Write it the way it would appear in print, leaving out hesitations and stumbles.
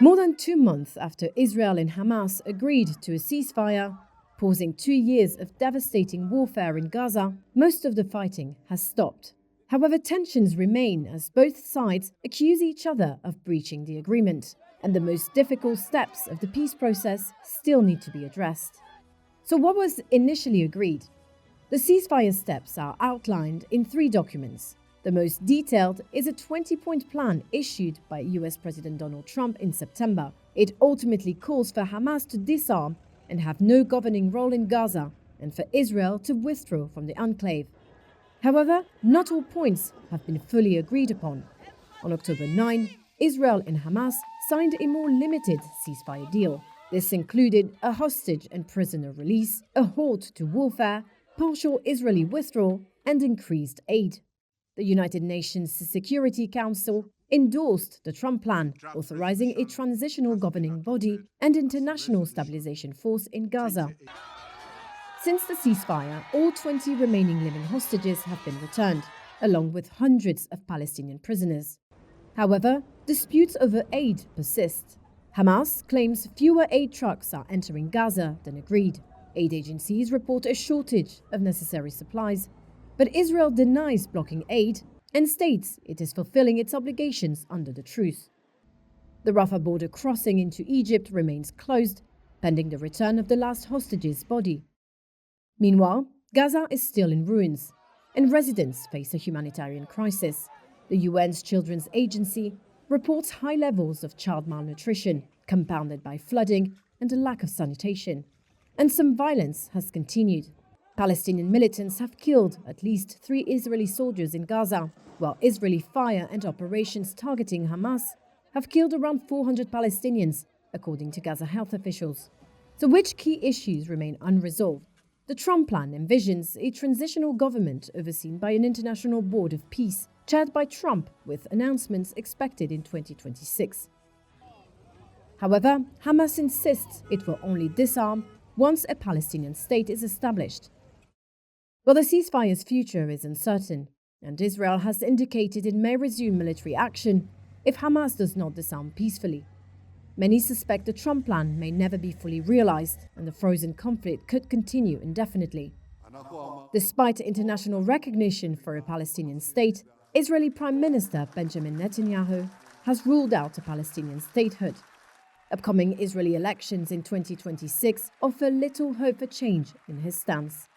More than 2 months after Israel and Hamas agreed to a ceasefire, pausing 2 years of devastating warfare in Gaza, most of the fighting has stopped. However, tensions remain as both sides accuse each other of breaching the agreement, and the most difficult steps of the peace process still need to be addressed. So what was initially agreed? The ceasefire steps are outlined in 3 documents. The most detailed is a 20-point plan issued by US President Donald Trump in September. It ultimately calls for Hamas to disarm and have no governing role in Gaza, and for Israel to withdraw from the enclave. However, not all points have been fully agreed upon. On October 9, Israel and Hamas signed a more limited ceasefire deal. This included a hostage and prisoner release, a halt to warfare, partial Israeli withdrawal, and increased aid. The United Nations Security Council endorsed the Trump plan, authorizing a transitional governing body and international stabilization force in Gaza. Since the ceasefire, all 20 remaining living hostages have been returned, along with hundreds of Palestinian prisoners. However, disputes over aid persist. Hamas claims fewer aid trucks are entering Gaza than agreed. Aid agencies report a shortage of necessary supplies, but Israel denies blocking aid and states it is fulfilling its obligations under the truce. The Rafah border crossing into Egypt remains closed, pending the return of the last hostage's body. Meanwhile, Gaza is still in ruins, and residents face a humanitarian crisis. The UN's Children's Agency reports high levels of child malnutrition, compounded by flooding and a lack of sanitation. And some violence has continued. Palestinian militants have killed at least 3 Israeli soldiers in Gaza, while Israeli fire and operations targeting Hamas have killed around 400 Palestinians, according to Gaza health officials. So which key issues remain unresolved? The Trump plan envisions a transitional government overseen by an international board of peace, chaired by Trump, with announcements expected in 2026. However, Hamas insists it will only disarm once a Palestinian state is established. Well, the ceasefire's future is uncertain, and Israel has indicated it may resume military action if Hamas does not disarm peacefully. Many suspect the Trump plan may never be fully realized, and the frozen conflict could continue indefinitely. Despite international recognition for a Palestinian state, Israeli Prime Minister Benjamin Netanyahu has ruled out a Palestinian statehood. Upcoming Israeli elections in 2026 offer little hope for change in his stance.